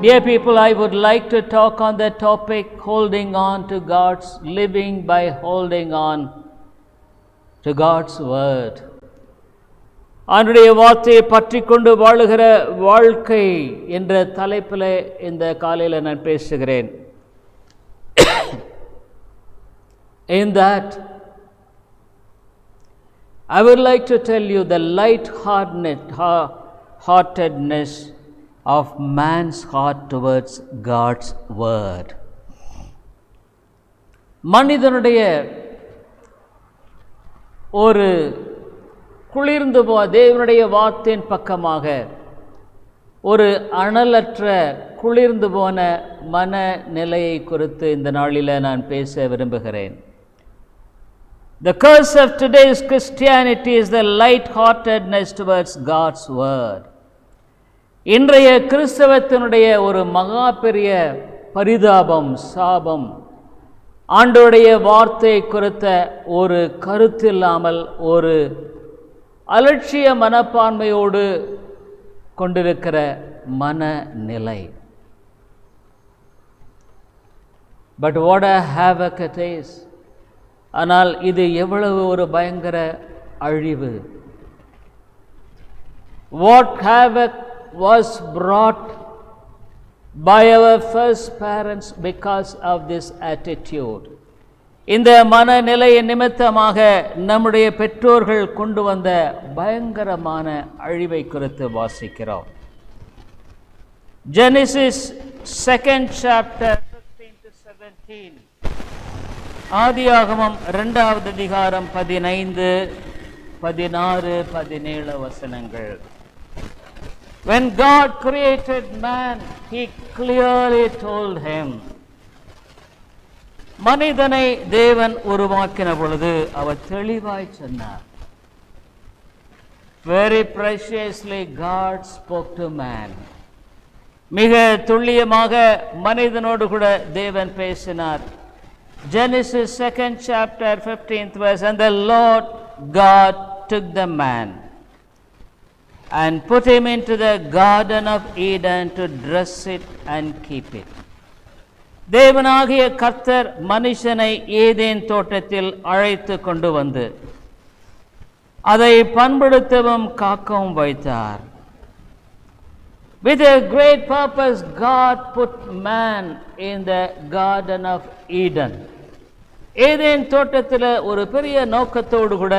Dear people, I would like to talk on the topic holding on to God's living by holding on to God's word. அவருடைய வார்த்தையை பற்றி கொண்டு வாழுகிற வாழ்க்கை என்ற தலைப்பில் இந்த காலையில் நான் பேசுகிறேன். In that, I would like to tell you the light-heartedness of man's heart towards God's word. மனிதனுடைய ஒரு குளிர்ந்து தேவனுடைய வார்த்தையின் பக்கமாக ஒரு அனலற்ற குளிர்ந்து போன மனநிலையை குறித்து இந்த நாளில் நான் பேச விரும்புகிறேன். The curse of today's Christianity is the light-heartedness towards God's word. இன்றைய கிறிஸ்தவத்தினுடைய ஒரு மகா பெரிய பரிதாபம், சாபம், ஆண்டவருடைய வார்த்தை குறித்த ஒரு கருத்தில்லாமல் ஒரு அலட்சிய மனப்பான்மையோடு கொண்டிருக்கிற மனநிலை. But what a havoc it is. ஆனால் இது எவ்வளவு ஒரு பயங்கர அழிவு. What havoc was brought by our first parents because of this attitude. இந்த மனநிலையின் நிமித்தமாக நம்முடைய பெற்றோர்கள் கொண்டு வந்த பயங்கரமான அழிவை குறித்து வாசிக்கிறோம். Genesis 2nd chapter 15 to 17. ஆதியாகமம் 2வது அதிகாரம் 15, 16, 17 வசனங்கள். When God created man, he clearly told him. மனிதனை தேவன் உருவாக்கின பொழுது அவர் தெளிவாய் சொன்னார். Very preciously God spoke to man. மிக துல்லியமாக மனிதனோடு கூட தேவன் பேசினார். Genesis 2nd chapter 15th verse. And the Lord God took the man and put him into the garden of Eden to dress it and keep it. தேவனாகிய கர்த்தர் மனுஷனை Eden தோட்டத்தில் அழைத்து கொண்டு வந்து அதை பண்படுத்தவும் காக்கவும் வைத்தார். With a great purpose God put man in the garden of Eden. Eden தோட்டத்தில் ஒரு பெரிய நோக்கத்தோடு கூட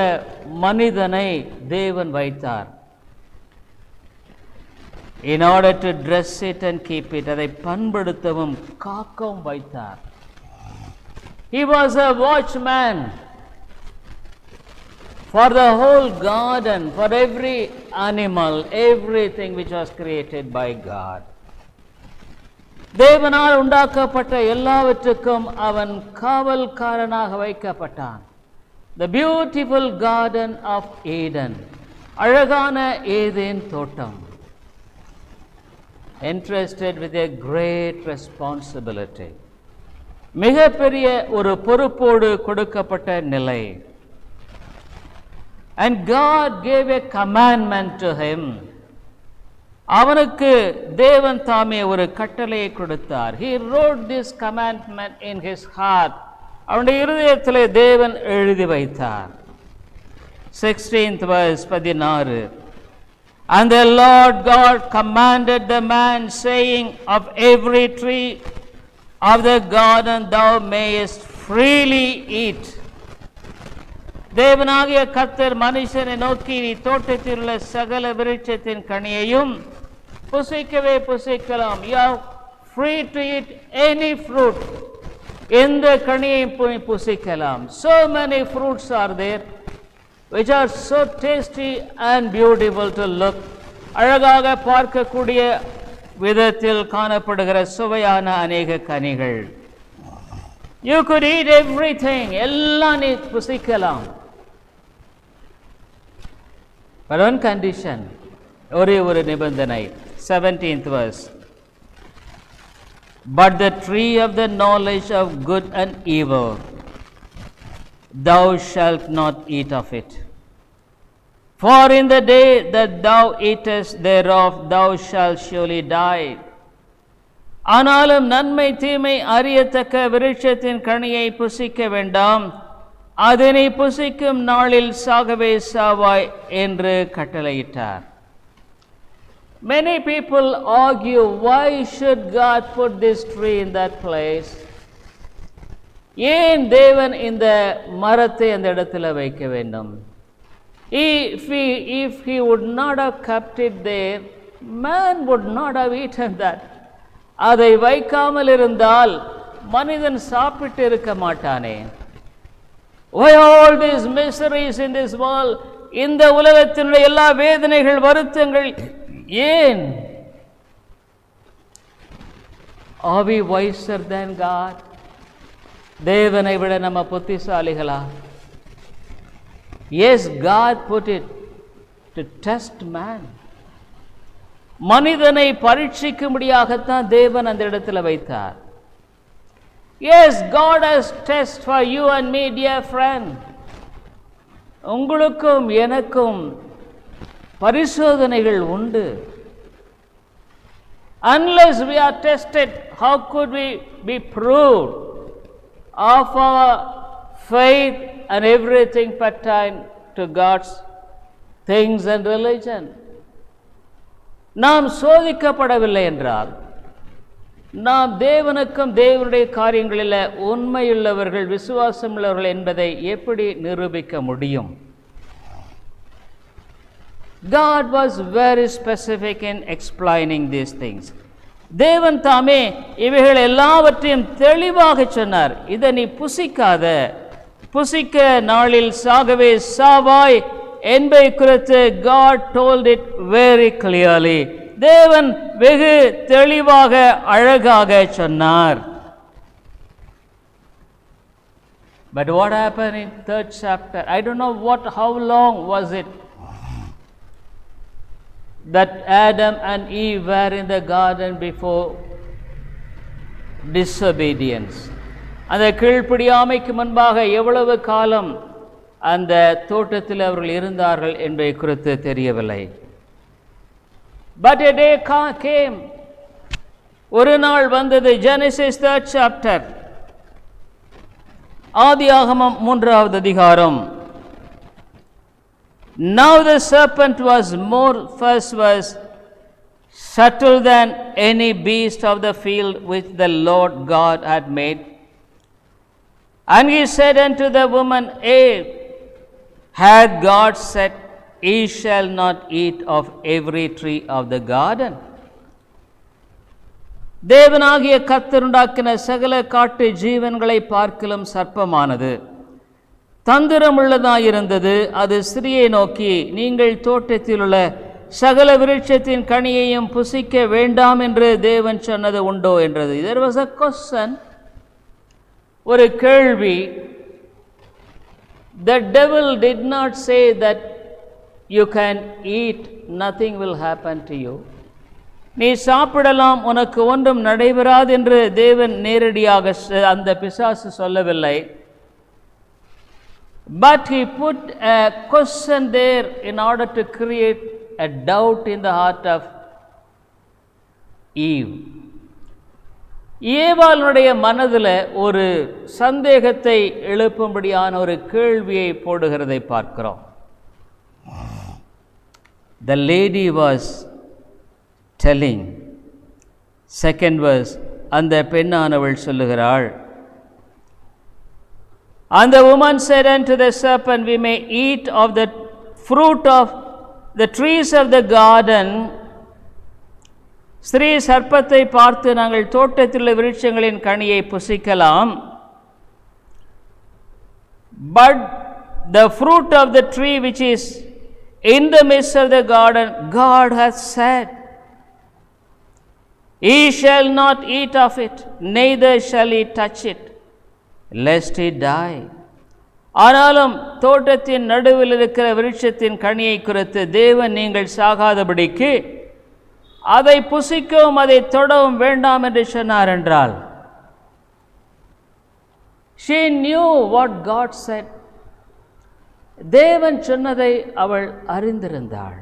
மனிதனை தேவன் வைத்தார். In order to dress it and keep it, அதை பண்படுத்தவும் காக்கவும் வைத்தார். He was a watchman for the whole garden, for every animal, everything which was created by God. தேவனால் உண்டாக்கப்பட்ட எல்லாவற்றுக்கும் அவன் காவல்காரனாக வைக்கப்பட்டான். The beautiful garden of Eden, அழகான ஏதேன் தோட்டம். Entrusted with a great responsibility. மிகப்பெரிய ஒரு பொறுப்போடு கொடுக்கப்பட்ட நிலை. And God gave a commandment to him. அவனுக்கு தேவன் தாமே ஒரு கட்டளையை கொடுத்தார். He wrote this commandment in his heart. அவனுடைய இருதயத்திலே தேவன் எழுதி வைத்தார். 16th verse 16. And the Lord God commanded the man, saying, of every tree of the garden thou mayest freely eat. தேவனாகிய கர்த்தர் மனுஷனை நோக்கி, நீ தோட்டத்தில் உள்ள சகல விருட்சத்தின் கனியையும் புசிக்கவே புசிக்கலாம். You are free to eat any fruit. எந்த கனியையும் புசிக்கலாம். So many fruits are there which are so tasty and beautiful to look. அழகாக பார்க்கக்கூடிய விதத்தில் காணப்படுகிற சுவையான அநேக கனிகள். You could eat everything. எல்லாம் நீ புசிக்கலாம். But one condition, ஒரே ஒரு நிபந்தனை. 17th verse. But the tree of the knowledge of good and evil, thou shalt not eat of it. For in the day that thou eatest thereof, thou shalt surely die. ஆனாலும் நன்மை தீமை அறியத்தக்க விருட்சத்தின் கனியை புசிக்க வேண்டாம், அதனை புசிக்கும் நாளில் சாகவே சாவாய் என்று கட்டளையிட்டார். Many people argue, why should God put this tree in that place? ஏன் தேவன் இந்த மரத்தை அந்த இடத்துல வைக்க வேண்டும்? If he would not have kept it there, man would not have eaten that. அதை வைக்காமல் இருந்தால் மனிதன் சாப்பிட்டு இருக்க மாட்டானே. Why all these miseries in this world? இந்த உலகத்தினுடைய எல்லா வேதனைகள் வருத்தங்கள் ஏன்? Are we wiser than God? தேவனை விட நம்ம புத்திசாலிகளா? Yes, God put it to test man. மனிதனை பரீட்சிக்கும்படியாகத்தான் தேவன் அந்த இடத்துல வைத்தார். Yes, God has test for you and me, dear friend. உங்களுக்கும் எனக்கும் பரிசோதனைகள் உண்டு. Unless we are tested, how could we be proved of our faith and everything pertain to God's things and religion? நாம் சோதிக்கப்படவில்லை என்றால் நாம் தேவனுக்கும் தேவனுடைய காரியங்களில் உண்மையுள்ளவர்கள் விசுவாசம் உள்ளவர்கள் என்பதை எப்படி நிரூபிக்க முடியும்? God was very specific in explaining these things. தேவன் தாமே இவைகள் எல்லாவற்றையும் தெளிவாக சொன்னார். இதை நீ புசிக்காத, புசிக்க நாளில் சாகவே சாவாய் என்பதை குறித்து God told it very clearly. தேவன் வெகு தெளிவாக அழகாக சொன்னார். But what happened in 3rd chapter? I don't know how long was it that Adam and Eve were in the garden before disobedience. அந்த கீழ்ப்படியாமைக்கு முன்பாக எவ்வளவு காலம் அந்த தோட்டத்தில் அவர்கள் இருந்தார்கள் என்பதை குறித்து தெரியவில்லை. But a day came. ஒரு நாள் வந்தது. Genesis 3rd chapter. ஆதியாகமம் 3வது அதிகாரம். Now the serpent was subtle than any beast of the field which the Lord God had made. And he said unto the woman, had God said, ye shall not eat of every tree of the garden? தேவனாகிய கர்த்தர் உண்டாக்கின சகல காட்டு ஜீவன்களை பார்க்கிலும் சர்ப்பமானது தந்திரமுள்ளதாயிருந்தது. அது ஸ்திரியை நோக்கி, நீங்கள் தோட்டத்தில் உள்ள சகல விருட்சத்தின் கனியையும் புசிக்க வேண்டாம் என்று தேவன் சொன்னது உண்டோ என்றது. There was a question, ஒரு கேள்வி. The devil did not say that you can eat, nothing will happen to you. நீ சாப்பிடலாம், உனக்கு ஒன்றும் நடைபெறாது என்று தேவன் நேரடியாக அந்த பிசாசு சொல்லவில்லை. But he put a question there in order to create a doubt in the heart of Eve. ஏவாளுடைய மனதில் ஒரு சந்தேகத்தை எழுப்பும்படியான ஒரு கேள்வியை போடுகிறதை பார்க்கிறோம். The lady was telling, second verse, அந்த பெண்ணானவள் சொல்லுகிறாள், and the woman said unto the serpent, we may eat of the fruit of the trees of the garden. ஸ்திரீ சர்ப்பத்தை பார்த்து, நாங்கள் தோட்டத்தில் உள்ள விருட்சங்களின் கனியை புசிக்கலாம். But the fruit of the tree which is in the midst of the garden, God hath said, ye shall not eat of it, neither shall ye touch it, lest ye die. ஆனாலும் தோட்டத்தின் நடுவில் இருக்கிற விருட்சத்தின் கனியை குறித்து தேவன் நீங்கள் சாகாதபடிக்கு அதை புசிக்கவும் அதை தொடவும் வேண்டாம் என்று சொன்னார் என்றால், she knew what God said. தேவன் சொன்னதை அவள் அறிந்திருந்தாள்.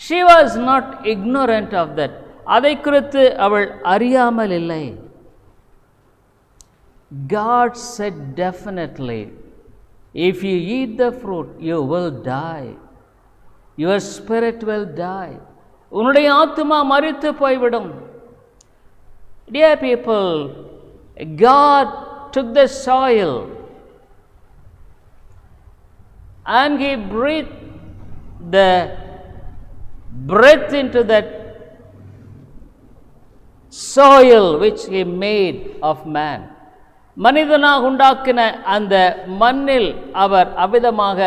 She was not ignorant of that. அதை குறித்து அவள் அறியாமல் இல்லை. God said definitely, if you eat the fruit, you will die. Your spirit will die. உன்னுடைய ஆத்துமா மரித்து போய்விடும். Dear people, God took the soil and He breathed the breath into that soil which He made of man. மனிதனாக உண்டாக்கின அந்த மண்ணில் அவர் அவிதமாக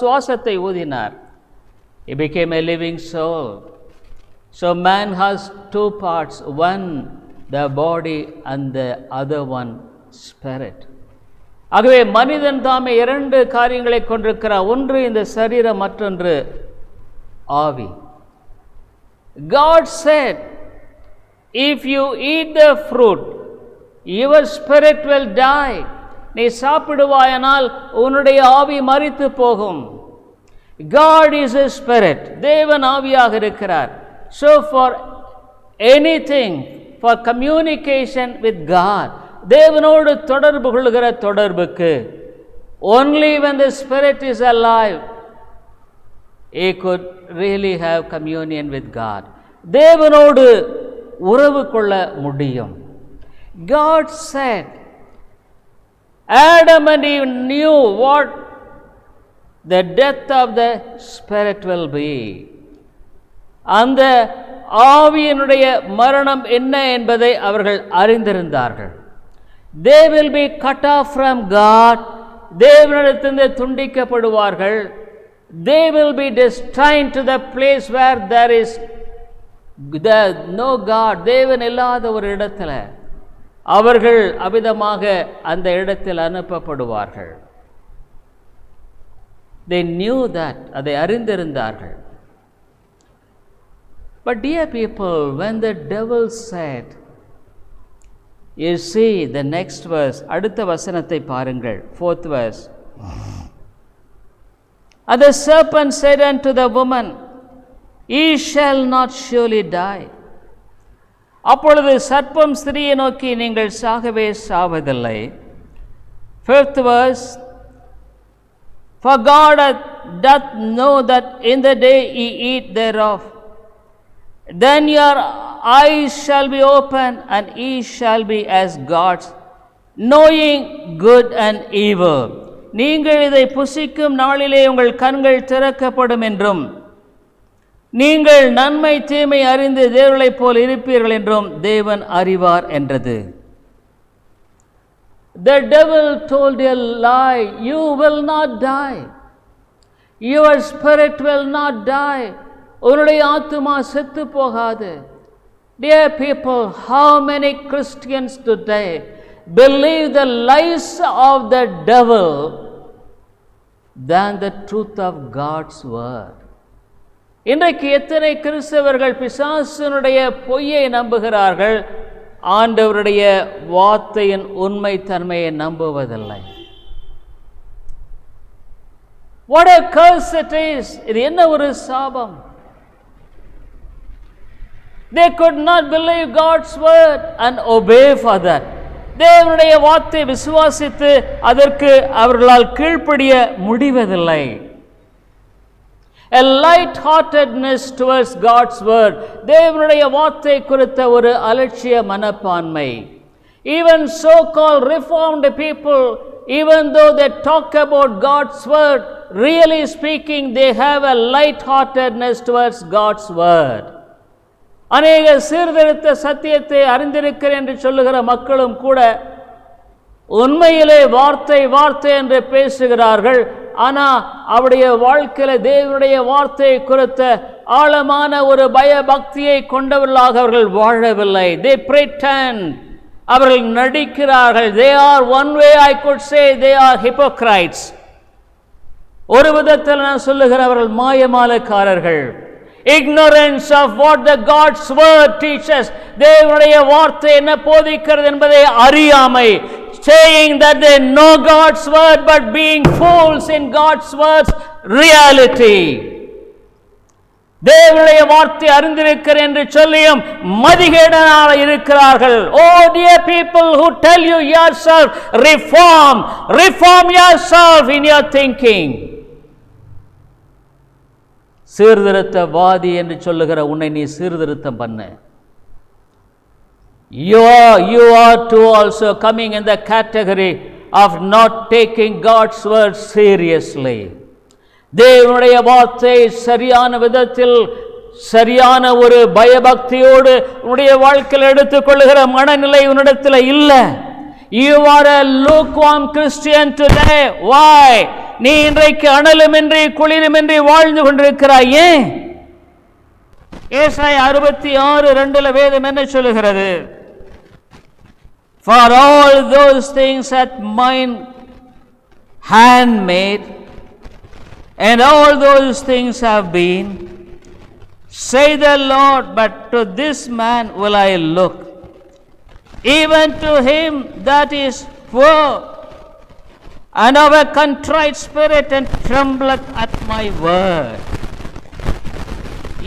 சுவாசத்தை ஊதினார். He became a living soul. So man has two parts, one the body and the other one spirit. ஆகவே மனிதன் தாமே இரண்டு காரியங்களை கொண்டிருக்கிறார், ஒன்று இந்த சரீரம், மற்றொன்று ஆவி. God said, if you eat the fruit, your spirit will die. நீ சாப்பிடுவாயானால் உன்னுடைய ஆவி மரித்து போகும். God is a spirit. தேவன் ஆவியாக இருக்கிறார். So for anything, for communication with God, தேவனோடு தொடர்பு கொள்கிற தொடர்புக்கு, only when the spirit is alive, he could really have communion with God. தேவனோடு உறவு கொள்ள முடியும். God said, Adam and Eve knew what the death of the spirit will be. அந்த ஆவியினுடைய மரணம் என்ன என்பதை அவர்கள் அறிந்திருந்தார்கள். They will be cut off from God. தேவனிடத்திலிருந்து துண்டிக்கப்படுவார்கள். They will be destined to the place where there is no God. தேவன் இல்லாத ஒரு இடத்துல அவர்கள் அவிதமாக அந்த இடத்தில் அனுப்பப்படுவார்கள். They knew that, அதை அறிந்திருந்தார்கள். But dear people, when the devil said, you see the next verse, அடுத்த வசனத்தை பாருங்கள், 4th verse. And the serpent said unto the woman, ye shall not surely die. அப்பொழுது சர்ப்பம் ஸ்திரியை நோக்கி, நீங்கள் சாகவே சாவதில்லை. 5th verse, for God doth know that in the day ye eat thereof, then your eyes shall be opened, and ye shall be as gods, knowing good and evil. நீங்கள் இதை புசிக்கும் நாளிலே உங்கள் கண்கள் திறக்கப்படும் என்றும், நீங்கள் நன்மை தீமை அறிந்து தேவர்களைப் போல் இருப்பீர்கள் என்றும் தேவன் அறிவார் என்றது. The devil told a lie. You will not die. Your spirit will not die. உன்னுடைய ஆத்துமா செத்து போகாது. Dear people, how many Christians today believe the lies of the devil than the truth of God's word? இன்றைக்கு எத்தனை கிறிஸ்தவர்கள் பிசாசினுடைய பொய்யை நம்புகிறார்கள், ஆண்டவருடைய வார்த்தையின் உண்மை தன்மையை நம்புவதில்லை. What a curse it is! இது என்ன ஒரு சாபம்! They could not believe God's word and obey for that. தேவனுடைய வார்த்தை விசுவாசித்து அதற்கு அவர்களால் கீழ்ப்படிய முடிவதில்லை. A light-heartedness towards God's word. தேவனுடைய வார்த்தை குறித்த ஒரு அலட்சிய மனப்பான்மை. Even so-called reformed people, even though they talk about God's word, really speaking, they have a light-heartedness towards God's word. அநேக சீர்திருத்த சத்தியத்தை அறிந்திருக்கிறேன் என்று சொல்லுகிற மக்களும் கூட உண்மையிலே வார்த்தை வார்த்தை என்று பேசுகிறார்கள். ஆனால் அவருடைய வாழ்க்கையில் தேவனுடைய வார்த்தையை குறித்த ஆழமான ஒரு பயபக்தியை கொண்டவர்களாக அவர்கள் வாழவில்லை. They pretend, அவர்கள் நடிக்கிறார்கள். They are one way I could say they are hypocrites. ஒரு விதத்தில் நான் சொல்லுகிறவர்கள் மாயமாலக்காரர்கள். Ignorance of what the God's word teaches. தேவனுடைய வார்த்தை என்ன போதிக்கிறது என்பதை அறியாமை. Saying that they know God's word but being fools in God's word's reality. தேவனுடைய வார்த்தை அறிந்திருக்கிறேன் என்று சொல்லியும் மதிகேடனாக இருக்கிறார்கள். Oh dear people who tell you yourself, reform yourself in your thinking. சீர்திருத்தவாதி என்று சொல்லுகிற உன்னை நீ சீர்திருத்தம் பண்ணு. You are too also coming in the category of not taking God's word seriously. தேவனுடைய வார்த்தை சரியான விதத்தில் சரியான ஒரு பயபக்தியோடு உன்னுடைய வாழ்க்கையில் எடுத்துக்கொள்ளுகிற மனநிலை உன்னிடத்தில் இல்லை. You are a lukewarm Christian today. Why? நீ இன்றைக்கு அனலுமின்றி குளிருமின்றி வாழ்ந்து கொண்டிருக்கிறாய். ஏன்? ஏசாயா 66:2 வேதம் என்ன சொல்லுகிறது? For all those things that mine hand made, and all those things have been, say the Lord, but to this man will I look, even to him that is poor and of a contrite spirit, and trembleth at my word.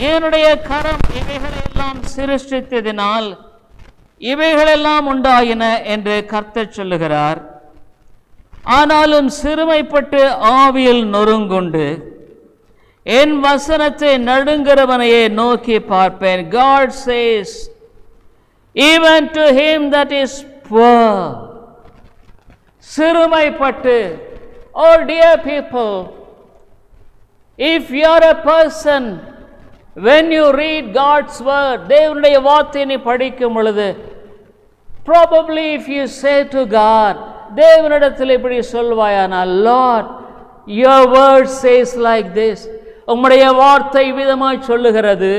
என்னுடைய கரம் இவைகளெல்லாம் சிருஷ்டித்ததினால் இவைகளெல்லாம் உண்டாயின என்று கர்த்தர் சொல்லுகிறார். ஆனாலும் சிறுமைப்பட்டு ஆவியில் நொறுங்குண்டு என் வசனத்தை நடுங்கிறவனையே நோக்கி பார்ப்பேன். God says, even to him that is poor. சிறுமைப்பட்டு. Oh dear people, if you are a person, when you read God's word, தேவனுடைய வார்த்தையை நீ படிக்கும் பொழுது, probably if you say to God, தேவனிடத்தில் இப்படி சொல்வாயானால், Lord, your word says like this, உம்முடைய வார்த்தை விதமாய் சொல்லுகிறது,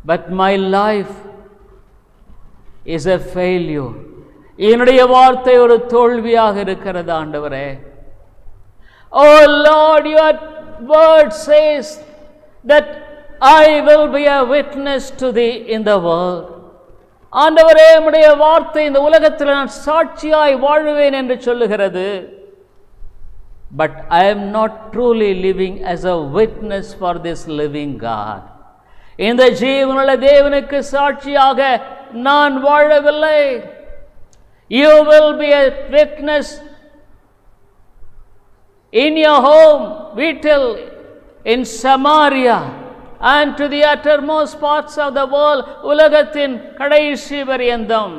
but my life is a failure. என்னுடைய வார்த்தை ஒரு தோல்வியாக இருக்கிறது ஆண்டவரே. Oh Lord, your word says that I will be a witness to thee in the world. ஆண்டவரே, உம்முடைய வார்த்தை இந்த உலகத்தில் நான் சாட்சியாய் வாழ்வேன் என்று சொல்லுகிறது. But I am not truly living as a witness for this living God. இந்த ஜீவனுள்ள தேவனுக்கு சாட்சியாக நான் வாழவில்லை. You will be a witness in your home, வீட்டில், in Samaria, and to the uttermost parts of the world, உலகத்தின் கடைசி பரியந்தம்.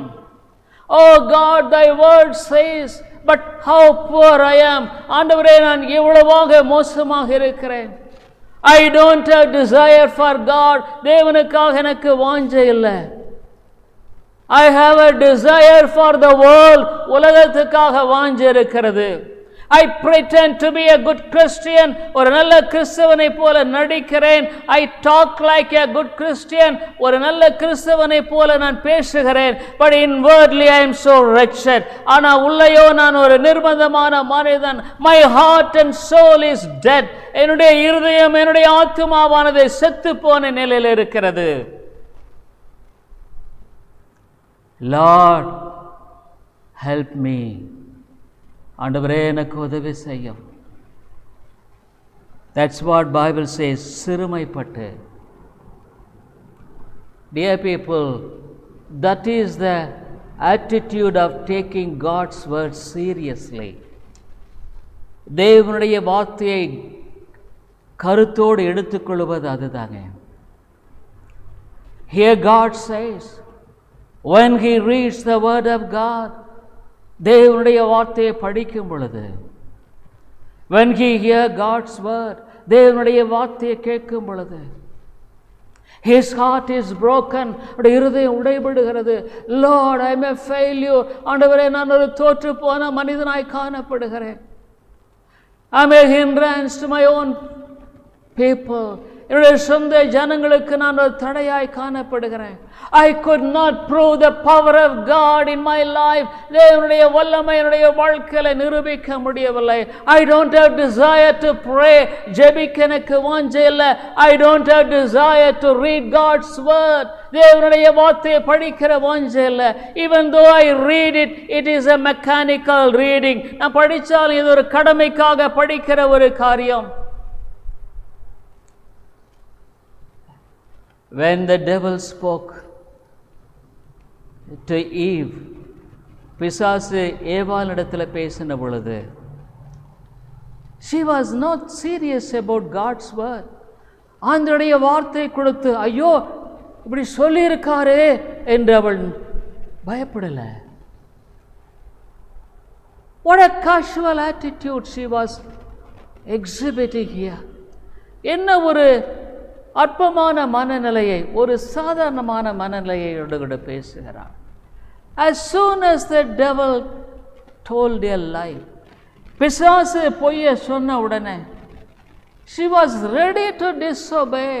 Oh God, thy word says, but how poor I am. ஆண்டவரே, நான் எவ்வளவாக மோசமாக இருக்கிறேன். I don't have desire for God. தேவனுக்காக எனக்கு வாஞ்சை இல்லை. I have a desire for the world. உலகத்துக்காக வாஞ்சை இருக்கிறது. I pretend to be a good Christian. ஒரு நல்ல கிறிஸ்தவனை போல நடிக்கிறேன். I talk like a good Christian. ஒரு நல்ல கிறிஸ்தவனை போல நான் பேசுகிறேன். But inwardly I am so wretched. ஆனா உள்ளேயோ நான் ஒரு நிர்பந்தமான மனிதன். My heart and soul is dead. என்னுடைய இருதயம், என்னுடைய ஆத்துமாவானது செத்து போன நிலையில் இருக்கிறது. Lord, help me. ஆண்டவரே, எனக்கு உதவி செய்யும். That's what Bible says, சிறுமைப்பட்டு. Dear people, that is the attitude of taking God's word seriously. தேவனுடைய வார்த்தையை கருத்தோடு எடுத்துக்கொள்வது அதுதாங்க. Here God says, when he reads the word of God, தேவனுடைய வார்த்தையை படிக்கும் பொழுது, when he hear God's word, தேவனுடைய வார்த்தையை கேட்கும் பொழுது, his heart is broken, இருதயம் உடைபடுகிறது. Lord, I am a failure. ஆண்டவரே, நான் ஒரு தோற்று போன மனிதனாய் காணப்படுகிறேன். I am a hindrance to my own people. என்னுடைய சொந்த ஜனங்களுக்கு நான் ஒரு தடையாய் காணப்படுகிறேன். I could not prove the power of God in my life. தேவனுடைய வல்லமை என்னுடைய வாழ்க்கையில நிரூபிக்க முடியவில்லை. I don't have desire to pray. ஜெபிக்க எனக்கு வாஞ்சை இல்லை. I don't have desire to read God's word. தேவனுடைய வார்த்தையை படிக்கிற வாஞ்சை இல்லை. Even though I read it, it is a mechanical reading. நான் படித்தாலும் இது ஒரு கடமைக்காக படிக்கிற ஒரு காரியம். When the devil spoke to Eve, பிசாசு ஏவாளிடத்தில் பேசின பொழுது, she was not serious about God's word. ஆண்டவருடைய வார்த்தை கொடுத்து ஐயோ இப்படி சொல்லியிருக்காரே என்று அவள் பயப்படல. What a casual attitude she was exhibiting here. என்ன ஒரு அற்பமான மனநிலையை, ஒரு சாதாரணமான மனநிலையோடு கூட பேசுகிறார். As soon as the devil told a lie, பிசாசு பொய்ய சொன்ன உடனே she was ready to disobey.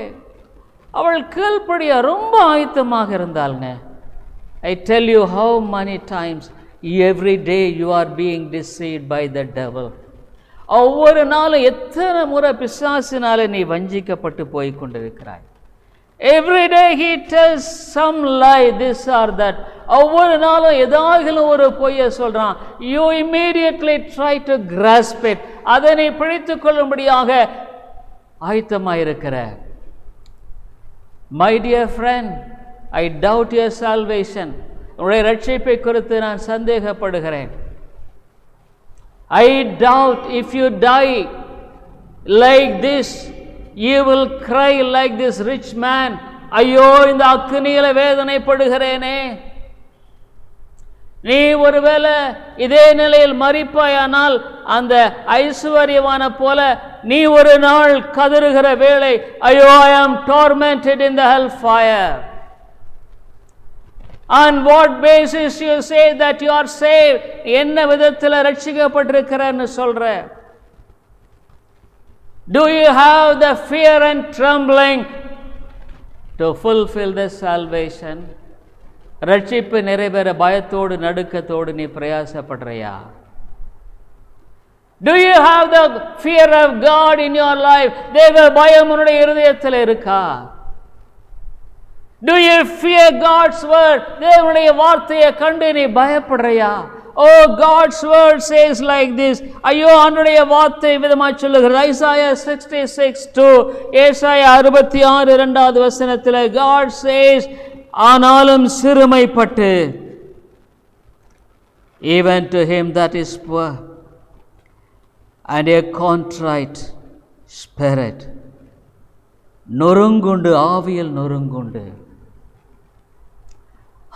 அவள் கீழ்ப்படிய ரொம்ப ஆயத்தமாக இருந்தாள்ங்க. I tell you how many times every day you are being deceived by the devil. ஒவ்வொரு நாளும் எத்தனை முறை பிசாசினாலே நீ வஞ்சிக்கப்பட்டு போய் கொண்டிருக்கிறாய். Every day he tells some lie, this or that. ஒவ்வொரு நாளும் ஏதாவது ஒரு பொய்யை சொல்றான். You immediately try to grasp it. அதை நீ பிடித்துக் கொள்ளும்படியாக ஆயத்தமாயிருக்கிற. My dear friend, I doubt your salvation. உன்னுடைய ரட்சிப்பை குறித்து நான் சந்தேகப்படுகிறேன். I doubt if you die like this, you will cry like this rich man. ஐயோ இந்த அக்கினியில வேதனைப்படுகிறேனே. நீ ஒருவேளை இதே நிலையில் மரிப்பாயானால் அந்த ஐஸ்வர்யவான போல நீ ஒரு நாள் கதறுகிற வேளை, ஐயோ I am tormented in the hell fire. On what basis you say that you are saved? என்ன விதத்தில் ரட்சிக்கப்பட்டிருக்கிறன்னு சொல்ற? Do you have the fear and trembling to fulfill the salvation? ரட்சிப்பு நிறைவேற பயத்தோடு நடுக்கத்தோடு நீ பிரயாசப்படுறியா? Do you have the fear of God in your life? தேவ பயம் உன்னுடைய இருதயத்தில் இருக்கா? Do you fear God's word? தேவனுடைய வார்த்தையை கண்டு நீ பயப்படுறியா? Oh, God's word says like this. ஐயோ ஆண்டவருடைய வார்த்தை விதமாய் சொல்லுகிறது. ஐசாயா 66:2, ஏசாயா 66:2 வசனத்தில் God says, ஆனாலும் சிறுமைப்பட்டு, even to him that is poor and a contrite spirit, நொறுங்குண்டு ஆவியில் நொறுங்குண்டு.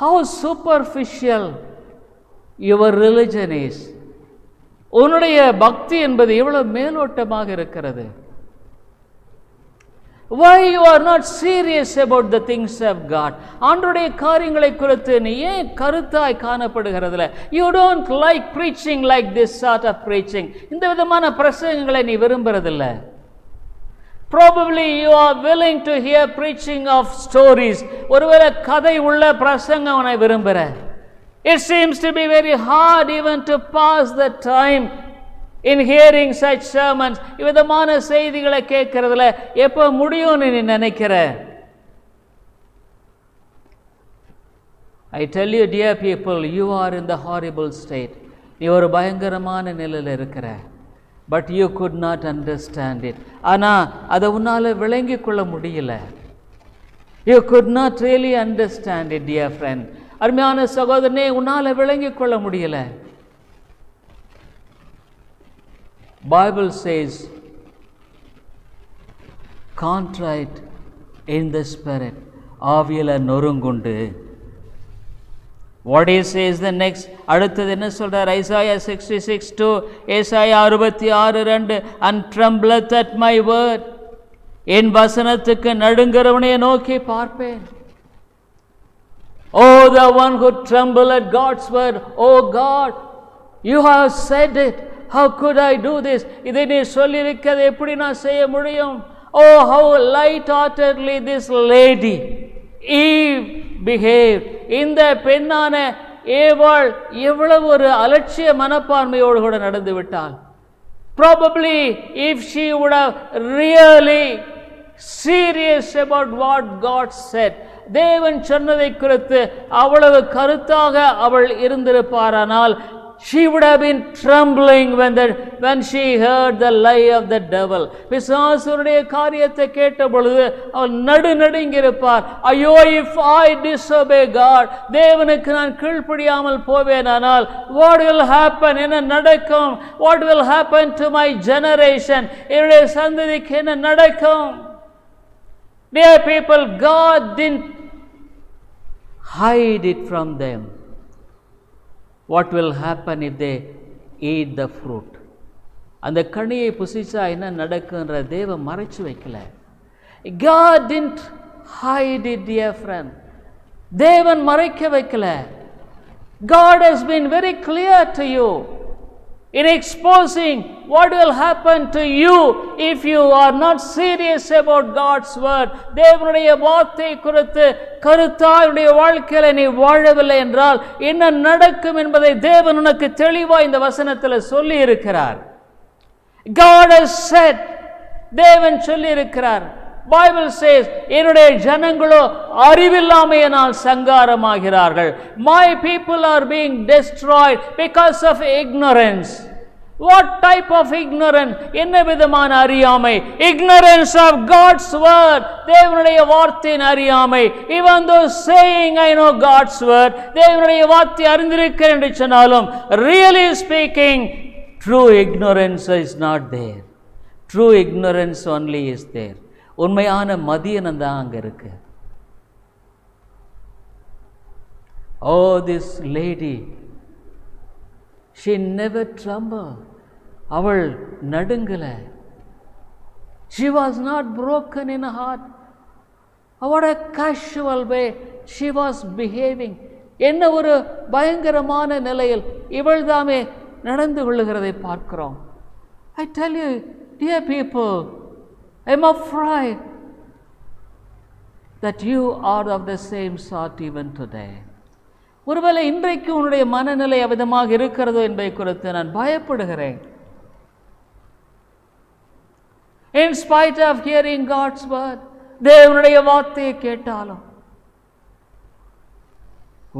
How superficial your religion is. உன்னுடைய பக்தி என்பது எவ்வளவு மேலோட்டமாக இருக்கிறது. Why you are not serious about the things of God? ஆண்டவருடைய காரியங்களை குறித்து நீ ஏன் கருத்தாய் காணப்படுகிறதில்லை? You don't like preaching like this sort of preaching. இந்த விதமான பிரசங்கங்களை நீ விரும்புறதில்லை. Probably you are willing to hear preaching of stories. ஒருவேளை கதை உள்ள பிரசங்கம் உன்னை விரும்புற. It seems to be very hard even to pass the time in hearing such sermons. இவ்விதமான செய்திகளை கேட்கறதுல எப்போ முடியும்னு நீ நினைக்கிற? I tell you dear people, you are in the horrible state. நீ ஒரு பயங்கரமான நிலையில் இருக்கிற. But you could not understand it. ஆனா அதை உன்னால விளங்கிக் கொள்ள முடியல. You could not really understand it, dear friend. அருமையான சகோதரனே, உன்னால விளங்கிக் கொள்ள முடியல. Bible says, contrite in the spirit, ஆவியில நொறுங்குண்டு. What he says the next, அடுத்தது என்ன சொல்றார்? ஐசாயா 66:2, ஏசாயா 66:2, and trembleth at my word. என் வசனத்துக்கு நடுங்கிறவனை நோக்கி பார்ப்பேன். Oh, the one who tremble at God's word. Oh God, you have said it. How could I do this? இதை நீ சொல்லியிருக்கிறது எப்படி நான் செய்ய முடியும்? Oh, how light-heartedly this lady Eve behaved. இந்த பெண்ணான ஏவாள் எவ்வளவு ஒரு அலட்சிய மனப்பான்மையோடு கூட நடந்து விட்டாள். Probably if she would have really serious about what God said, தேவன் சொன்னதை குறித்து அவ்வளவு கருத்தாக அவள் இருந்திருப்பாரானால், She would have been trembling when she heard the lie of the devil. பிசாசுடைய காரியத்தை கேட்ட பொழுது அவள் நடுநடுங்கியிருப்பார். ஐயோ, if I disobey God, தேவனுக்கு நான் கீழ்ப்படியாமல் போவேனானால் what will happen? என்ன நடக்கும்? What will happen to my generation? என்னுடைய சந்ததிக்கு என்ன நடக்கும்? Dear people, God didn't hide it from them. What will happen if they eat the fruit? அந்த கனியை புசிச்சா என்ன நடக்கும்ன்ற தேவன் மறைச்சு வைக்கல. God didn't hide it, dear friend. தேவன் மறைக்க வைக்கல. God has been very clear to you in exposing what will happen to you if you are not serious about God's word. தேவனுடைய வார்த்தை குறித்து கருத்தாயுடைய வாழ்க்கையில நீ வாழவில்லை என்றால் என்ன நடக்கும் என்பதை தேவன் உனக்கு தெளிவாய் இந்த வசனத்தில் சொல்லி இருக்கிறார். God has said, தேவன் சொல்லி இருக்கிறார். Bible says, என்னுடைய ஜனங்களோ அறிவில்லாமையினால் சங்காரமாகிறார்கள். My people are being destroyed because of ignorance. What type of ignorance? என்ன விதமான அறியாமை? Ignorance of God's word. தேவனுடைய வார்த்தையின் அறியாமை. Even though saying I know God's word, தேவனுடைய வார்த்தை அறிந்திருக்கிறேன் என்று சொன்னாலும் really speaking, true ignorance is not there. True ignorance only is there. உண்மையான மதியனம் தான் அங்க இருக்கு. Oh, this lady, she never trembled. அவள் நடுங்கல. She was not broken in heart. What a casual way she was behaving. என்ன ஒரு பயங்கரமான நிலையில் இவள் தாமே நடந்து கொள்ளுகிறதை பார்க்கிறோம். I tell you, dear people, I am afraid that you are of the same sort even today. ஒருவேளை இன்றைக்கு உன்னுடைய மனநிலை அவிதமாக இருக்கிறதோ என்பதை குறித்து நான் பயப்படுகிறேன். In spite of hearing God's word, தேவனுடைய வார்த்தையை கேட்டாலும்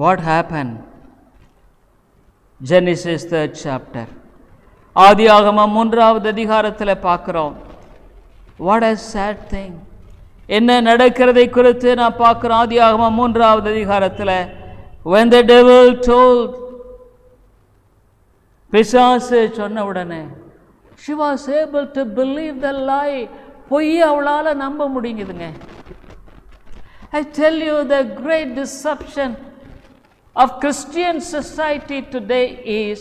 what happened? Genesis 3rd chapter. ஆதியாகமம் 3வது அதிகாரத்தில் பார்க்கிறோம். What a sad thing. என்ன நடக்கிறதை குறித்து நான் பார்க்கிறோம். ஆதியாகமம் 3வது அதிகாரத்தில் when the devil told, பிசாசு சொன்ன உடனே she was able to believe the lie. பொய் அவளால நம்ப முடியுதுங்க. I tell you, the great deception of Christian society today is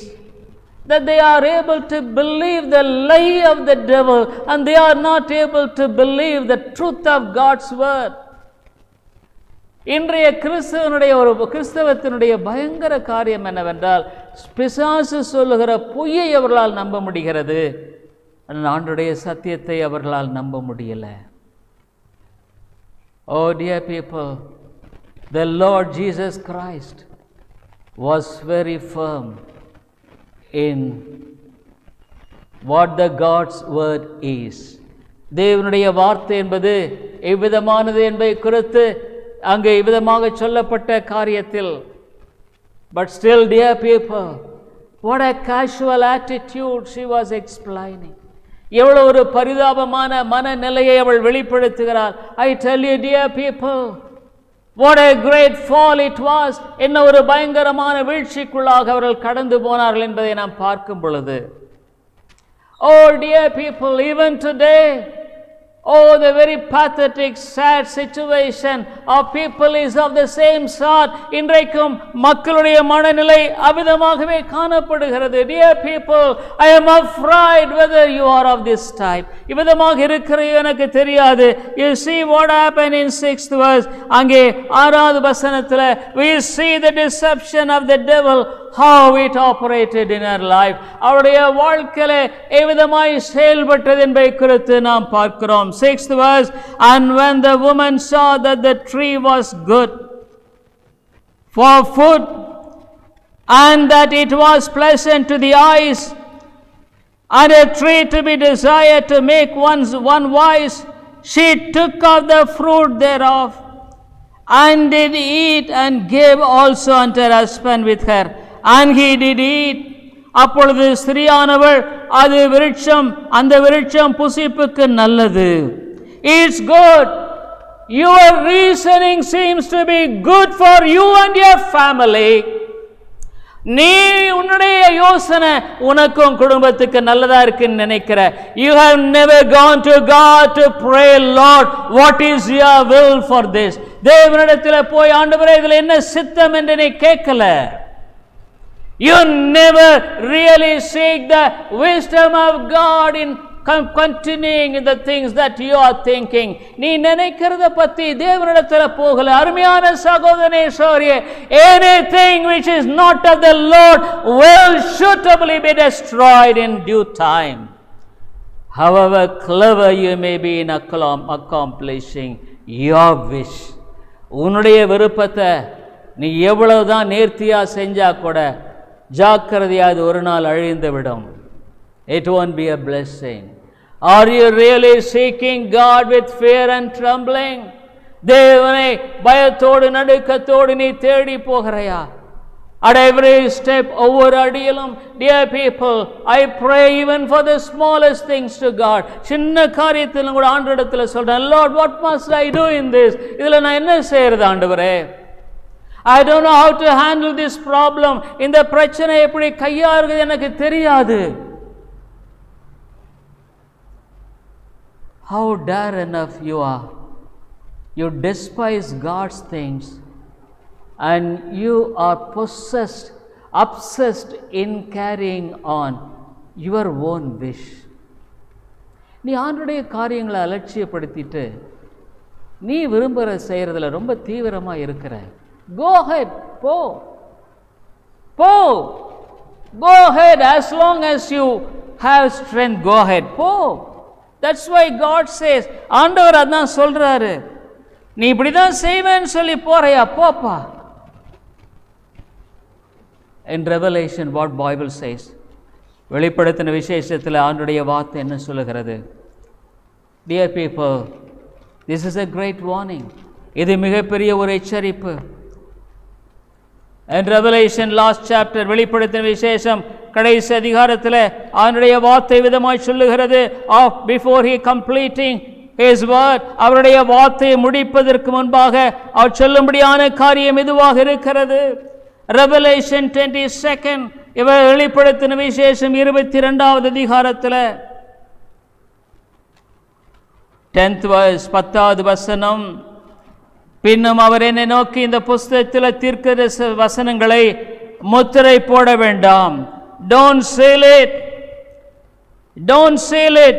that they are able to believe the lie of the devil and they are not able to believe the truth of God's word. இன்றைய கிறிஸ்தவத்தினுடைய பயங்கர காரியம் என்னவென்றால் பிசாசு சொல்லுகிற பொய்யை அவர்களால் நம்ப முடிகிறது, ஆண்டவருடைய சத்தியத்தை அவர்களால் நம்ப முடியல. Oh dear people, the Lord Jesus Christ was very firm in what the God's word is. தேவனுடைய வார்த்தை என்பது எவ்விதமானது என்பதை குறித்து அங்கே இவ்விதமாக சொல்லப்பட்ட காரியத்தில். But still, dear people, what a casual attitude she was explaining. எவ்வளவு ஒரு பரிதாபமான மனநிலையை அவள் வெளிப்படுத்துகிறாள். I tell you, dear people, what a great fall it was. என்ன ஒரு பயங்கரமான வீழ்ச்சிக்குள்ளாக அவர்கள் கடந்து போனார்கள் என்பதை நாம் பார்க்கும் பொழுது, oh dear people, even today, oh, the very pathetic, sad situation of people is of the same sort. இன்றைக்கும் மக்களுடைய மனநிலை அவிதமாகவே காணப்படுகிறது. Dear people, I am afraid whether you are of this type. இவ்விதமாக இருக்கிறது எனக்கு தெரியாது. You see what happened in 6th verse. அங்கே 6வது வசனத்தில் we see the deception of the devil, how it operated in her life. அவருடைய வாழ்க்கையிலே எவ்விதமாய் செயல்பட்டது என்பதை குறித்து நாம் பார்க்கிறோம். 6th verse, and when the woman saw that the tree was good for food and that it was pleasant to the eyes and a tree to be desired to make one wise, she took of the fruit thereof and did eat and gave also unto her husband with her, and he did eat அப்பொழுது ஸ்திரியானவள் அது விருட்சம், அந்த விருட்சம் புசிப்புக்கு நல்லது. It's good. Your reasoning seems to be good for you and your family. நீ உன்னுடைய யோசனை உனக்கும் குடும்பத்துக்கு நல்லதா இருக்குன்னு நினைக்கிற. You have never gone to God to pray, Lord, what is your will for this? தேவனிடத்தில் போய் ஆண்டவரே இதில் என்ன சித்தம் என்று நீ கேட்கல. You never really seek the wisdom of God in continuing in the things that you are thinking. நீ நினைக்கிறத பத்தி தேவனிடத்தில் போகல. அருமையான சகோதரனே சகோதரியே, anything which is not of the Lord will suitably be destroyed in due time. However clever you may be in accomplishing your wish. உன்னுடைய விருப்பத்தை நீ எவ்வளவுதான் நேர்த்தியா செஞ்சா கூட ஜாக்கிரதையா அது ஒரு நாள் அழிந்து விடும். It won't be a blessing. Are you really seeking God with fear and trembling? தேவனை பயத்தோடு நடுக்கத்தோடு நீ தேடி போகிறாயா? At every step, ஒவ்வொரு அடியிலும், dear people, I pray even for the smallest things to God. சின்ன காரியத்திலும் கூட ஆண்டவரிடத்தில் சொல்றேன், Lord, what must I do in this? இதுல நான் என்ன செய்யறது ஆண்டவரே? I don't know how to handle this problem. இந்த பிரச்சனை எப்படி கையாளுறது எனக்கு தெரியாது. How dare enough you are. You despise God's things and you are possessed, obsessed in carrying on your own wish. நீ ஆண்டவருடைய காரியங்களை அலட்சியப்படுத்திட்டு நீ விரும்புகிற செய்யறதுல ரொம்ப தீவிரமா இருக்கிற. Go ahead, po. Go ahead as long as you have strength. Go ahead, po. That's why God says, ஆண்டவர் அதான் சொல்றாரு, நீ இப்படிதான் செய்வேன்னு சொல்லி போறையா, போப்பா. In Revelation what Bible says, வெளிப்படுத்தின விசேஷத்தில் ஆண்டவருடைய வார்த்தை என்ன சொல்லுகிறது? Dear people, this is a great warning. இது மிகப்பெரிய ஒரு எச்சரிப்பு. And Revelation last chapter, வெளிப்படுத்தின விசேஷம் கடைசி அதிகாரத்தில் அவருடைய வார்த்தை விதமாய் சொல்லுகிறது, before he completing his word, அவருடைய வார்த்தையை முடிப்பதற்கு முன்பாக அவர் சொல்லும்படியான காரியம் இதுவாக இருக்கிறது. Revelation 22, இவர் வெளிப்படுத்தின விசேஷம் 22வது அதிகாரத்தில் 10th verse 10வது வசனம், பின்னும் அவர் என்னை நோக்கி, இந்த புஸ்தகத்தில் தீர்க்கதரிசி வசனங்களை முத்திரை போட வேண்டாம். Don't seal it. Don't seal it.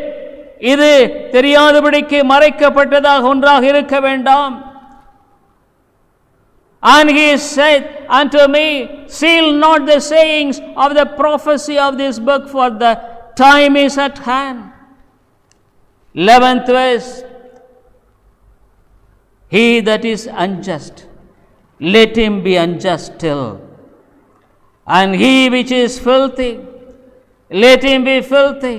இது தெரியாதபடிக்கு மறைக்கப்பட்டதாக ஒன்றாக இருக்க வேண்டாம். And he said unto me, seal not the sayings of the prophecy of this book, for the time is at hand. 11th verse, he that is unjust, let him be unjust still. And he which is filthy, let him be filthy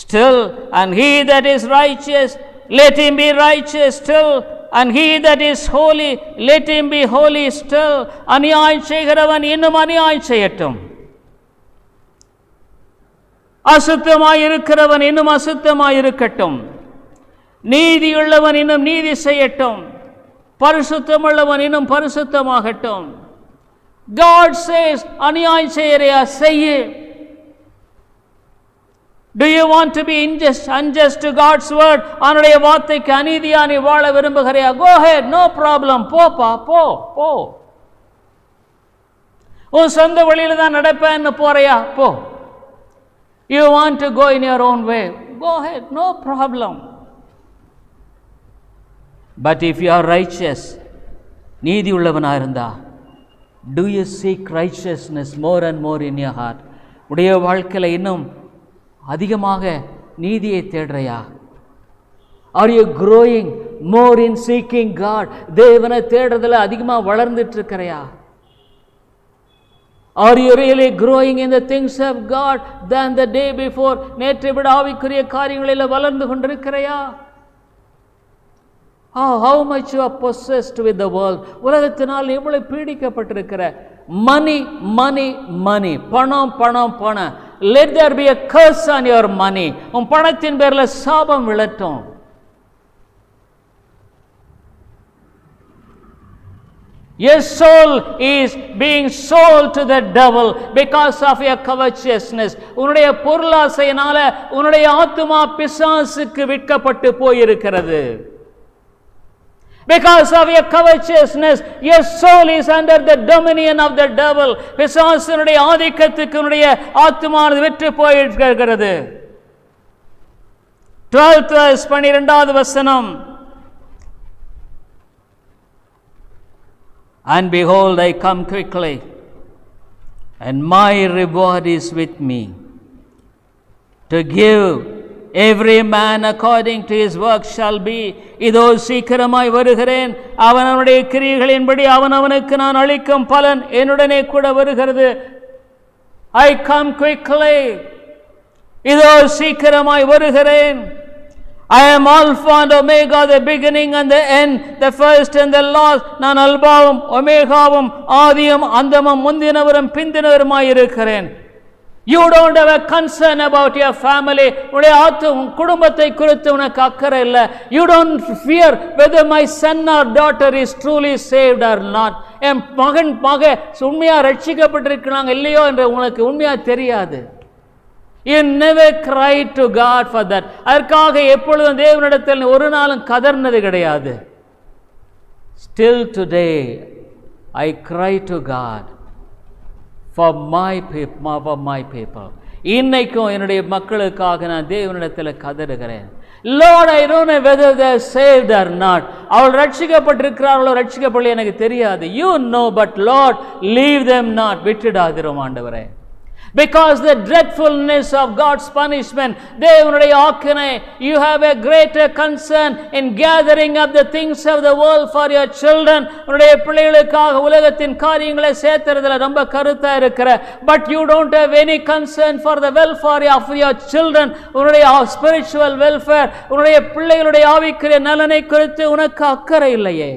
still. And he that is righteous, let him be righteous still. And he that is holy, let him be holy still. அநியாயம் செய்கிறவன் இன்னும் அநியாயம் செய்யட்டும், அசுத்தமாயிருக்கிறவன் இன்னும் அசுத்தமாயிருக்கட்டும், நீதியுள்ளவன் இன்னும் நீதி செய்யட்டும், பரிசுத்தமுள்ளவன் இன்னும் பரிசுத்தமாகட்டும். God says, அநியாயம் செய்யறியா, செய்ய. Do you want to be unjust to God's word? அவனுடைய வார்த்தைக்கு அநீதியா நீ வாழ விரும்புகிறியா? Go ahead, no problem. போப்பா, போ. உன் சொந்த வழியில தான் நடப்பேன்னு போறியா? போ. You want to go in your own way? Go ahead, no problem. But if you are righteous, நீதி உள்ளவனா இருந்தா, do you seek righteousness more and more in your heart? உடைய வாழ்க்கையில இன்னும் அதிகமாக நீதியை தேடுறையா? Are you growing more in seeking God? தேவனை தேடுறதுல அதிகமா வளர்ந்துட்டு இருக்கிறையா? Are you really growing in the things of God than the day before? நேற்றை விட ஆவிக்குரிய காரியங்களில் வளர்ந்து கொண்டிருக்கிறையா? How much you are possessed with the world? உலகத்தினால் எவ்வளவு பீடிக்கப்பட்டிருக்கிற. money, money, money. பணம் பணம் பணம். Let there be a curse on your money. உன் பணத்தின் பேர்ல சாபம் விழட்டும். Your soul is being sold to the devil because of your covetousness. உன்னுடைய பொருளாசையினால உன்னுடைய ஆத்துமா பிசாசுக்கு விற்கப்பட்டு போயிருக்கிறது. Because of your covetousness, your soul is under the dominion of the devil. பிசாசுனுடைய ஆதிக்கத்துக்கு உன்னுடைய ஆத்துமானது விற்று போயிருக்கிறது. 12th verse 12வது வசனம். And behold, I come quickly, and my reward is with me, to give every man according to his work shall be. இதோ சீக்கிரமாய் வருகிறேன், அவனவனுடைய கிரியைகளின்படி அவனவனுக்கு நான் அளிக்கும் பலன் என்னுடனே கூட வருகிறது. I come quickly. இதோ சீக்கிரமாய் வருகிறேன். I am Alpha and Omega, the beginning and the end, the first and the last. நான் அல்பாவும் ஒமேகாவும் ஆதியும் அந்தமும் முந்தினவரும் பிந்தினவருமாய் இருக்கிறேன். You don't have a concern about your family. உடைய குடும்பத்தை குறித்து உனக்கு அக்கறை இல்லை. You don't fear whether my son or daughter is truly saved or not. என் மகன் உண்மையா ரட்சிக்கப்பட்டிருக்கிறாங்க இல்லையோ என்று உனக்கு உண்மையா தெரியாது. You never cry to God for that. அதற்காக எப்பொழுதும் தேவனிடத்தில் ஒரு நாளும் கதர்னது கிடையாது. Still today I cry to God for my people. இன்னைக்கும் என்னுடைய மக்களுக்காக நான் தேவனிடத்தில் கதறுகிறேன். Lord, I don't know whether they are saved or not. அவள் ரட்சிக்கப்பட்டிருக்கிறார்களோ ரட்சிக்கப்படலையோ எனக்கு தெரியாது. You know, but Lord, leave them not. விட்டுடாதிரும் ஆண்டவரே. Because the dreadfulness of God's punishment, தேவனுடைய ஆக்கினை, you have a greater concern in gathering up the things of the world for your children. உன்னுடைய பிள்ளைகளுக்காக உலகத்தின் காரியங்களை சேர்த்துறதுல ரொம்ப கருத்தா இருக்கிற. But you don't have any concern for the welfare of your children. உன்னுடைய spiritual welfare, உன்னுடைய பிள்ளைகளுடைய ஆவிக்குரிய நலனை குறித்து உனக்கு அக்கறை இல்லையே.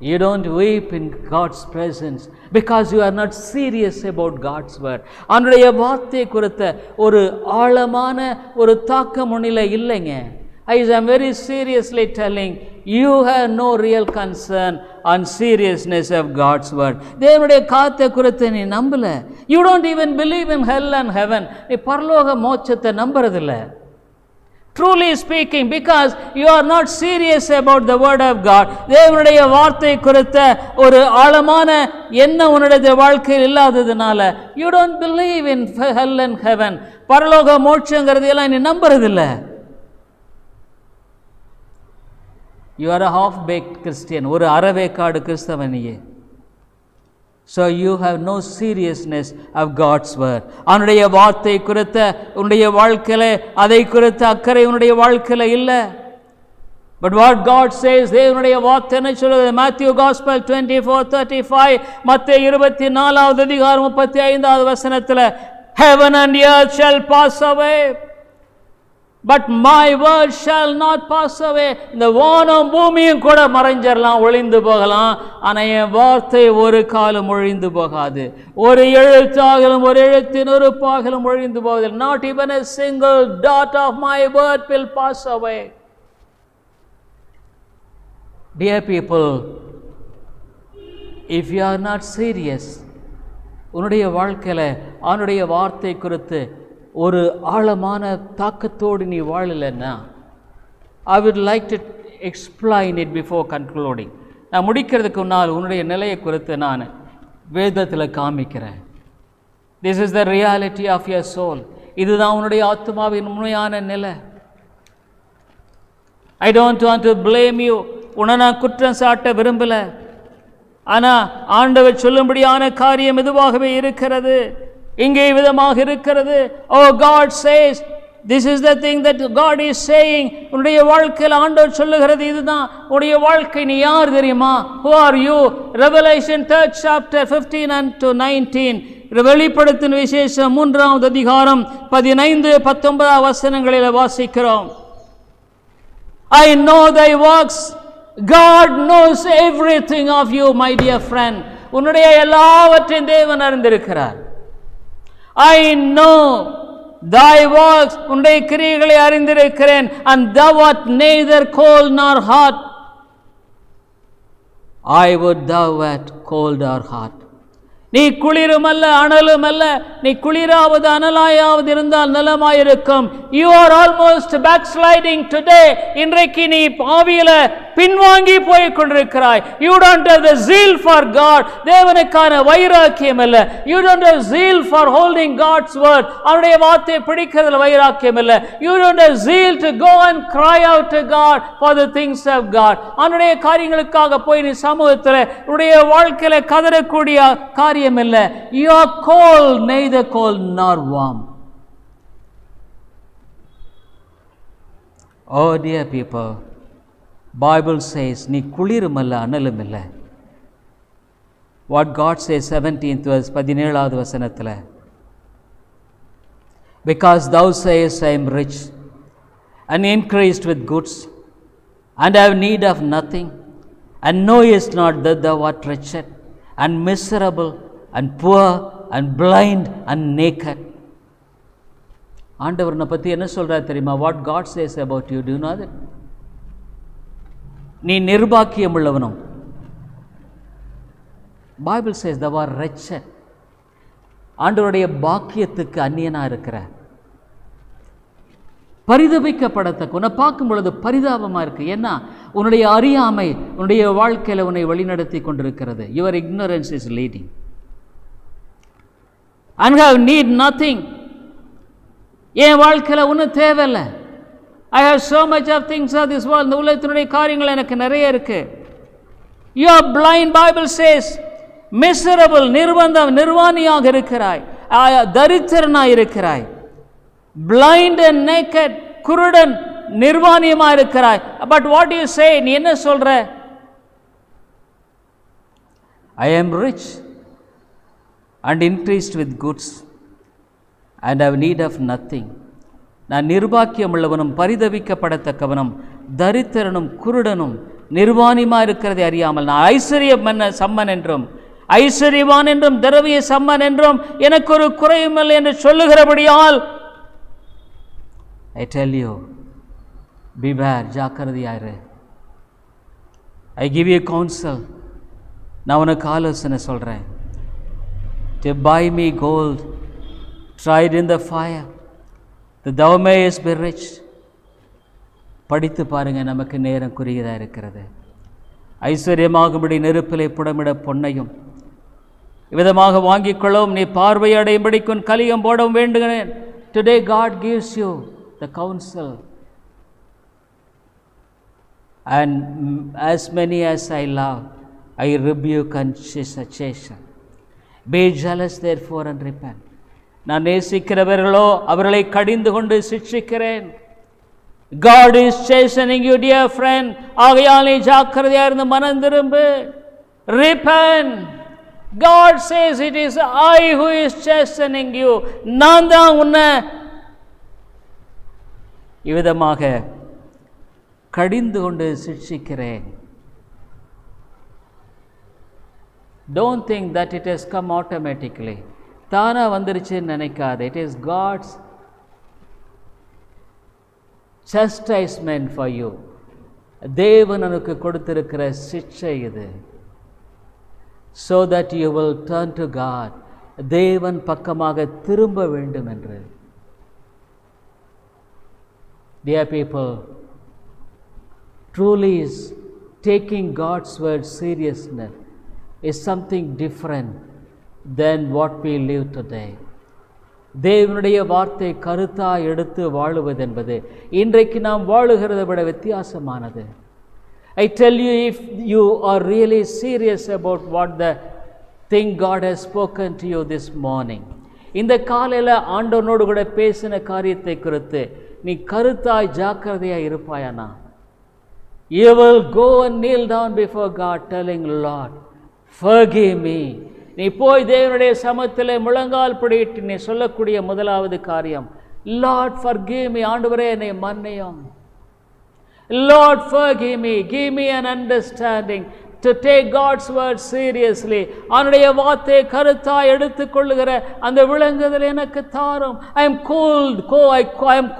You don't weep in God's presence because you are not serious about God's word. அவருடைய வார்த்தை குறித்த ஒரு ஆழமான ஒரு தாக்கம் உன்னில இல்லைங்க. I am very seriously telling you have no real concern on seriousness of God's word. தேவனுடைய காத்தை குறித்து நீ நம்பல. You don't even believe in hell and heaven. நீ பரலோக மோட்சத்தை நம்புறதில்லை. Truly speaking, because you are not serious about the word of God. தேவனுடைய வார்த்தை குறித்த ஒரு ஆழமான எண்ணம் உன்னுடைய வாழ்க்கையில் இல்லாததுனால you don't believe in hell and heaven. பரலோக மோட்சங்கிறது எல்லாம் நீ நம்புறதில்லை. You are a half-baked Christian. ஒரு அரைவேக்காடு கிறிஸ்தவன் நீயே. So you have no seriousness of God's word. அவனுடைய வார்த்தை குறித்த உன்னுடைய வாழ்க்கையில அதை குறித்த அக்கறை உன்னுடைய வாழ்க்கையில இல்லை. But what God says, தேவனுடைய வார்த்தை என்ன சொல்லுது? Matthew Gospel 24:35, மத்தேயு 24வது அதிகாரம் 35வது வசனத்துல, Heaven and earth shall pass away, but my word shall not pass away. இந்த வானம் பூமியும் கூட மறைஞ்சிடலாம், ஒளிந்து போகலாம், ஆனா என் வார்த்தை ஒரு காலம் ஒழிந்து போகாது. ஒரு எழுத்தாகலும் ஒரு எழுத்தின் ஒரு பாகலும் ஒழிந்து போவதில்லை. Not even a single dot of my word will pass away. Dear people, if you are not serious, உன்னுடைய வாழ்க்கையில அவனுடைய வார்த்தை குறித்து ஒரு ஆழமான தாக்கத்தோடு நீ வாழலைன்னா, I would like to explain it before concluding. நான் முடிக்கிறதுக்கு முன்னால் உன்னுடைய நிலையை குறித்து நான் வேதத்தில் காமிக்கிறேன். This is the reality of your soul. இதுதான் உன்னுடைய ஆத்மாவின் உண்மையான நிலை. I don't want to blame you. உன்னை நான் குற்றம் சாட்ட விரும்பல. ஆனா ஆண்டவர் சொல்லும்படியான காரியம் இதுவாகவே இருக்கிறது. இங்கே விதமாக இருக்கிறது. Oh, God says, this is the thing that God is saying. உன்னுடைய வாழ்க்கையில் ஆண்டவர் சொல்லுகிறது இதுதான். உன்னுடைய வாழ்க்கை நீ யார் தெரியுமா? Who are you? Revelation 3rd chapter 15 and to 19. வெளிப்படுத்தின விசேஷம் 3வது அதிகாரம் 15-19 வசனங்களில் வாசிக்கிறோம். I know thy works God knows everything of you, my dear friend. உன்னுடைய எல்லாவற்றையும் தேவன் அறிந்திருக்கிறார். I know thy works, உன்னுடைய கிரியைகளை அறிந்திருக்கிறேன். And thou art neither cold nor hot. I would thou wert cold or hot. நீ குளிருமல்ல அனலுமல்ல, நீ குளிராவது அனலாயாவது இருந்தால் நலமாயிருக்கும். You are almost backsliding today. இன்றைக்கு நீ ஆவியில பின்வாங்கி போய் கொண்டிருக்கிறாய். You don't have the zeal for God. தேவனுக்கான வைராக்கியம் இல்ல. You don't have zeal for holding God's word. அவருடைய வார்த்தையை பிடிக்கிறதுல வைராக்கியம் இல்ல. You don't have zeal to go and cry out to God for the things of God. அவருடைய காரியங்களுக்காக போய் நீ சமூகத்தில் உன்னுடைய வாழ்க்கையில கதறக்கூடிய காரியம் இல்ல. You are cold, neither cold nor warm. Oh dear people, Bible says நீ குளிரும் அல்ல அனலும் இல்லை. What God says 17th verse 17வது வசனத்தில், because thou sayest I am rich and increased with goods and have need of nothing, and knowest not that thou art wretched and miserable and poor and blind and naked. ஆண்டவர் உன்னை பற்றி என்ன சொல்றார் தெரியுமா? What God says about you, do you know that? நீ நிர்பாக்கியம் உள்ளவனும். Bible says thou art wretched. ஆண்டவருடைய பாக்கியத்துக்கு அந்நியனா இருக்கிற, பரிதபிக்கப்படத்தக்க, உன்னை பார்க்கும் பொழுது பரிதாபமா இருக்கு. ஏன்னா உன்னுடைய அறியாமை உன்னுடைய வாழ்க்கையில உன்னை வழிநடத்தி கொண்டிருக்கிறது. Your ignorance is leading and have need nothing. என் வாழ்க்கையில ஒன்றும் தேவையில்லை. I have so much of things of this world. இந்த உலகத்தினுடைய காரியங்கள் எனக்கு நிறைய இருக்கு. You are blind, Bible says. Miserable, நிர்வாணியாக இருக்கிறாய், தரித்திரனாய் இருக்கிறாய். Blind and naked, குருடன் நிர்வாணியமா இருக்கிறாய். But what do you say? நீ என்ன சொல்ற? I am rich and increased with goods and have need of nothing. நான் நிர்பாக்கியம் உள்ளவனும் பரிதபிக்கப்படத்தக்கவனும் தரித்திரனும் குருடனும் நிர்வாணியமா இருக்கிறதை அறியாமல் நான் ஐஸ்வர்யம் சம்மன் என்றும் ஐஸ்வர்யவான் என்றும் திரவிய சம்மன் என்றும் எனக்கு ஒரு குறையும் இல்லை என்று சொல்லுகிறபடியால் I tell you, beware, ஜாக்கிரதையாயிரு. I give you counsel. நான் உனக்கு ஆலோசனை சொல்றேன். To buy me gold tried in the fire, that thou mayest be rich. படித்து பாருங்க, நமக்கு நேரம் குறுகியதாக இருக்கிறது. ஐஸ்வர்யமாகும்படி நெருப்பிலே புடமிட பொன்னையும் விதமாக வாங்கிக் கொள்ளவும் நீ பார்வையடையும்படிக்கும் கலியம் போடவும் வேண்டுகிறேன். Today God gives you the counsel, and as many as I love I rebuke and chasten. Be jealous therefore and repent. நான் நேசிக்கிறவர்களோ அவர்களை கடிந்து கொண்டு சிட்சிக்கிறேன். God is chastening you, dear friend. ஆகையால் நீ ஜாக்கிரதையா இருந்து மனம் திரும்பு. Repent. God says it is I who is chastening you. நான் தான் உன்னை இவ்விதமாக கடிந்து கொண்டு சிட்சிக்கிறேன். Don't think that it has come automatically. தானா வந்துருச்சுன்னு நினைக்காது. It is God's chastisement for you. தேவன் உனக்கு கொடுத்திருக்கிற சிட்சை இது. So that you will turn to God. தேவன் பக்கமாக திரும்ப வேண்டும் என்று. Dear people, truly is taking God's word seriousness is something different than what we live today. தேவனுடைய வார்த்தை கருத்தாய் எடுத்து வாழுவது என்பது இன்றைக்கு நாம் வாழுகிறதை விட வித்தியாசமானது. I tell you, if you are really serious about what the thing God has spoken to you this morning, இந்த காலையில் ஆண்டவனோடு கூட பேசின காரியத்தை குறித்து நீ கருத்தாய் ஜாக்கிரதையாக இருப்பாயானா, you will go and kneel down before God telling, Lord, forgive me. நீ போய் தேவனுடைய சமத்திலே முழங்கால் படியிட்டு நீ சொல்லக்கூடிய முதலாவது காரியம், Lord, forgive me. ஆண்டவரே என்னை மன்னியும். Lord, forgive me. Give me an understanding to take God's word seriously. அவனுடைய வார்த்தையை கருத்தாய் எடுத்துக்கொள்ளுகிற அந்த விளங்குதல் எனக்கு தாரும். I am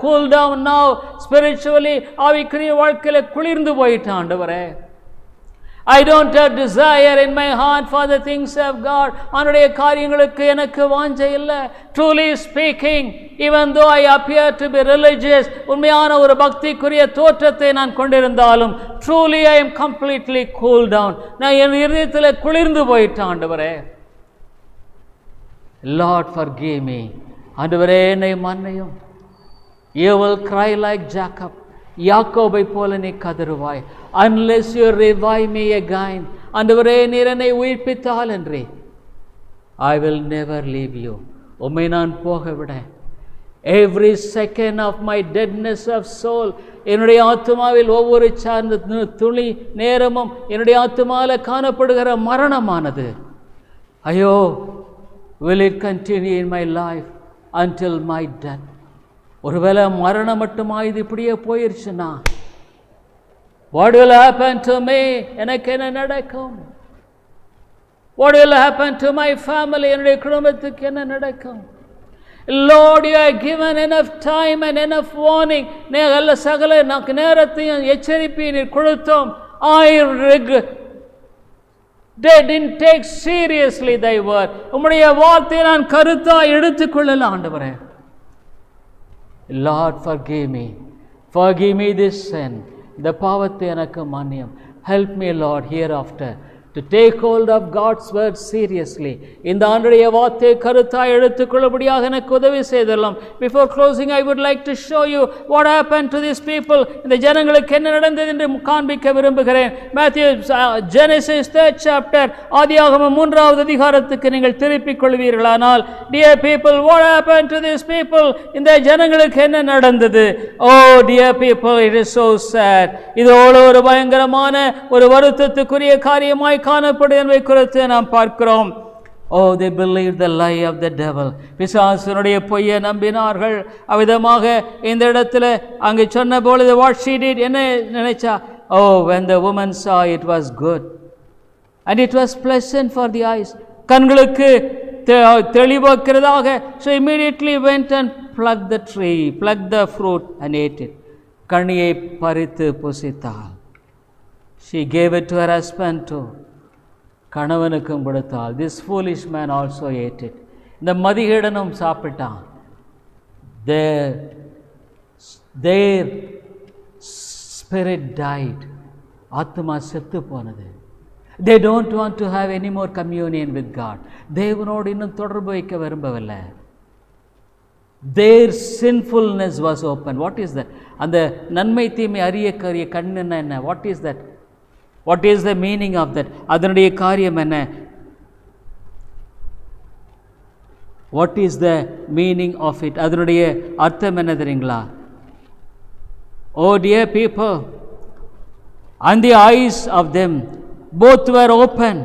cooled down now spiritually. ஆவிக்குரிய வாழ்க்கையில குளிர்ந்து போயிட்டான் ஆண்டவரே. I don't have desire in my heart for the things of God. அவனுடைய காரியங்களுக்கு எனக்கு வாஞ்சை இல்லை. Truly speaking, even though I appear to be religious, உண்மையான ஒரு பக்திக்குரிய தோற்றத்தை நான் கொண்டிருந்தாலும், truly I am completely cooled down. நான் என் இதயத்தில் குளிர்ந்து போயிட்டேன் ஆண்டவரே. Lord, forgive me. ஆண்டவரே என்னை மன்னியும். You will cry like Jacob. யாக்கோபை போல நீ கதறுவாய். Unless you revive me again. ஆண்டவரே நீர் என்னை உயிர்ப்பித்தால் என்றே I will never leave you. உம்மை நான் போக விட. Every second of my deadness of soul, என்னுடைய ஆத்துமாவில் ஒவ்வொரு சார்ந்த துளி நேரமும் என்னுடைய ஆத்துமாவில் காணப்படுகிற மரணமானது, ஐயோ, will it continue in my life until my death? ஒருவேளை மரணம் மட்டுமா இது இப்படியே போயிருச்சுன்னா, what will happen to me? எனக்கு என்ன நடக்கும்? What will happen to my family? என்னுடைய குடும்பத்துக்கு என்ன நடக்கும்? Lord, you have given enough time and enough warning. நீ அல்ல சகல நேரத்தையும் எச்சரிப்பை நீர் கொடுத்தோம். They didn't take seriously thy word. உம்முடைய வார்த்தையை நான் கருத்தாய் எடுத்துக்கொள்ளல ஆண்டவரே. Lord, forgive me. Forgive me this sin. இந்த பாவத்தை எனக்கு மன்னியும். Help me, Lord, hereafter to take hold of God's word seriously. இந்த ஆண்டுடைய வார்த்தையை கருத்தாய் எடுத்துக்கொள்ளபடியாக எனக்கு உதவி செய்தலாம். Before closing, I would like to show you what happened to these people. இந்த ஜனங்களுக்கு என்ன நடந்தது என்று காண்பிக்க விரும்புகிறேன். Genesis 3rd chapter, ஆதியாகமம் 3வது அதிகாரத்துக்கு நீங்கள் திருப்பிக் கொள்வீர்களானால், dear people, what happened to these people? இந்த ஜனங்களுக்கு என்ன நடந்தது? Oh dear people, it is so sad. இது ஒரு பயங்கரமான ஒரு வருத்தத்துக்குரிய காரியமாய் காணப்படுவதை குறித்து நாம் பார்க்கிறோம். Oh, they believed the lie of the devil. பிசாசுனுடைய பொய்யை நம்பினார்கள். அவ்விதமாக இந்த இடத்துல அங்கே சொன்ன பொழுது what she did, என்ன நினைச்சா? Oh, when the woman saw it was good and it was pleasant for the eyes. கண்களுக்கு தெளிவாக்கிறதாக. So immediately went and plucked the fruit and ate it. கனியை பறித்து புசித்தாள். She gave it to her husband too. கணவனுக்கும் கொடுத்தாள். This foolish man also ate it. இந்த மதிகேடனும் சாப்பிட்டான். Their spirit died. ஆத்மா செத்து போனது. They don't want to have any more communion with God. தேவனோடு இன்னும் தொடர்பு வைக்க விரும்பவில்லை. Their sinfulness was open. What is that? அந்த நன்மை தீமை அறியக்கூடிய கண் என்ன? What is that? What is the meaning of that? அதனுடைய காரியம் என்ன? What is the meaning of it? அதனுடைய அர்த்தம் என்ன தெரியுங்களா? Oh dear people, and the eyes of them both were open.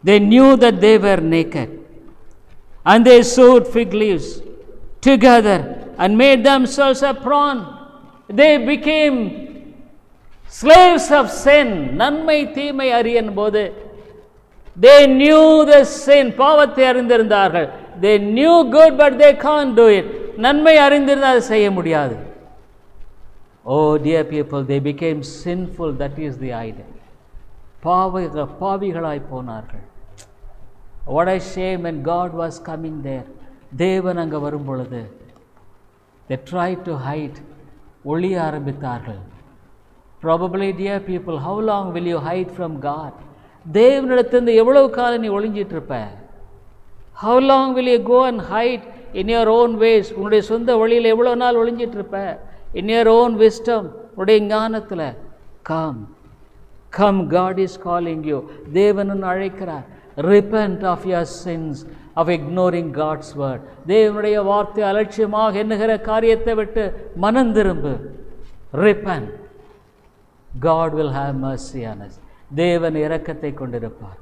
They knew that they were naked, and they sewed fig leaves together and made themselves a prawn. They became slaves of sin. நன்மை தீமை அறியும் போது they knew the sin. பாவத்தை அறிந்திருந்தார்கள். They knew good but they can't do it. நன்மை அறிந்திருந்தால் அதை செய்ய முடியாது. Oh dear people, they became sinful. That is the idea. பாவிகளாய் போனார்கள். What a shame when God was coming there. தேவன் அங்கே வரும் பொழுது they tried to hide. ஒளிய ஆரம்பித்தார்கள். Probably, dear people, how long will you hide from God? தேவனிடத்திலிருந்து எவ்வளவு காலம் நீ ஒளிஞ்சிட்டு இருப்ப? How long will you go and hide in your own ways? உன்னுடைய சொந்த வழியில் எவ்வளவு நாள் ஒளிஞ்சிட்டு இருப்ப? In your own wisdom, உன்னுடைய ஞானத்தில். Come, God is calling you. தேவன் உன்னை அழைக்கிறார். Repent of your sins of ignoring God's word. தேவனுடைய வார்த்தை அலட்சியமாக எண்ணுகிற காரியத்தை விட்டு மனம் திரும்பு. Repent. God will have mercy on us. தேவன் இரக்கத்தை கொண்டிருப்பார்.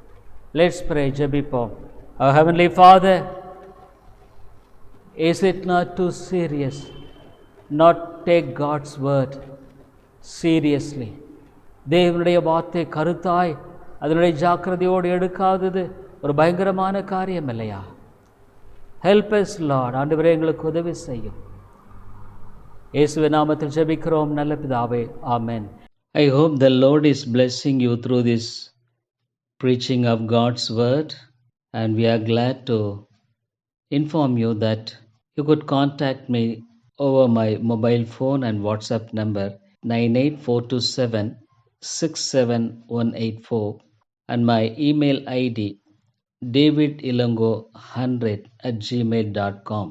Let's pray. ஜெபிப்போம். Our Heavenly Father, is it not too serious not take God's word seriously தேவனுடைய வார்த்தை கருத்தாய் அதனுடைய ஜாக்கிரதையோடு எடுக்காதது ஒரு பயங்கரமான காரியம் இல்லையா? Help us Lord. ஆண்டவரே எங்களுக்கு உதவி செய்யும். இயேசுவின் நாமத்தில் ஜெபிக்கிறோம் நல்ல பிதாவே, ஆமென். I hope the Lord is blessing you through this preaching of God's word, and we are glad to inform you that you could contact me over my mobile phone and WhatsApp number 9842767184 and my email ID davidilongo100@gmail.com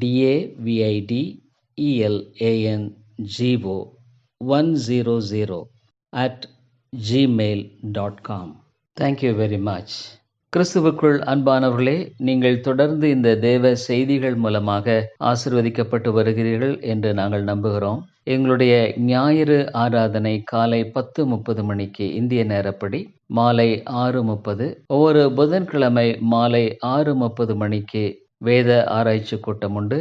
davidilongo100@gmail.com. Thank you very much. கிறிஸ்துவுக்குள் அன்பானவர்களே, நீங்கள் தொடர்ந்து இந்த தேவ செய்திகள் மூலமாக ஆசீர்வதிக்கப்பட்டு வருகிறீர்கள் என்று நாங்கள் நம்புகிறோம். எங்களுடைய ஞாயிறு ஆராதனை காலை 10:30 மணிக்கு இந்திய நேரப்படி, மாலை 6:30, ஒவ்வொரு புதன்கிழமை மாலை 6:30 மணிக்கு வேத ஆராய்ச்சி கூட்டம் உண்டு.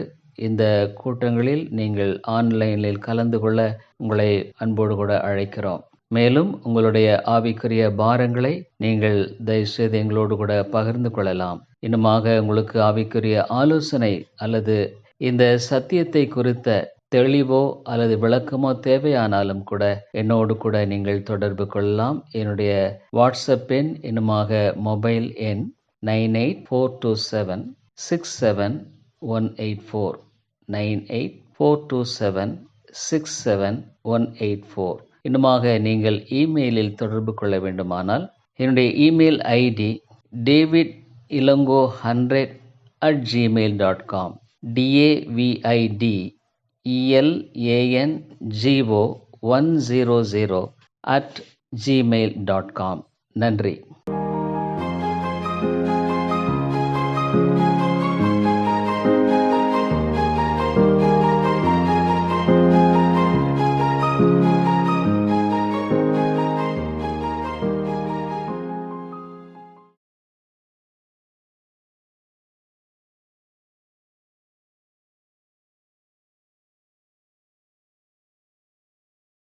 இந்த கூட்டங்களில் நீங்கள் ஆன்லைனில் கலந்து கொள்ள உங்களை அன்போடு கூட அழைக்கிறோம். மேலும் உங்களுடைய ஆவிக்குரிய பாரங்களை நீங்கள் தயவுசெய்து எங்களோடு கூட பகிர்ந்து கொள்ளலாம். இன்னுமாக உங்களுக்கு ஆவிக்குரிய ஆலோசனை அல்லது இந்த சத்தியத்தை குறித்த தெளிவோ அல்லது விளக்கமோ தேவையானாலும் கூட என்னோடு கூட நீங்கள் தொடர்பு கொள்ளலாம். என்னுடைய வாட்ஸ்அப் எண் இன்னுமாக மொபைல் எண் 9842767184 9842767184. இன்னுமாக நீங்கள் இமெயிலில் தொடர்பு கொள்ள வேண்டுமானால் என்னுடைய இமெயில் ஐடி davidilongo100@gmail.com davidElango100@gmail.com. நன்றி.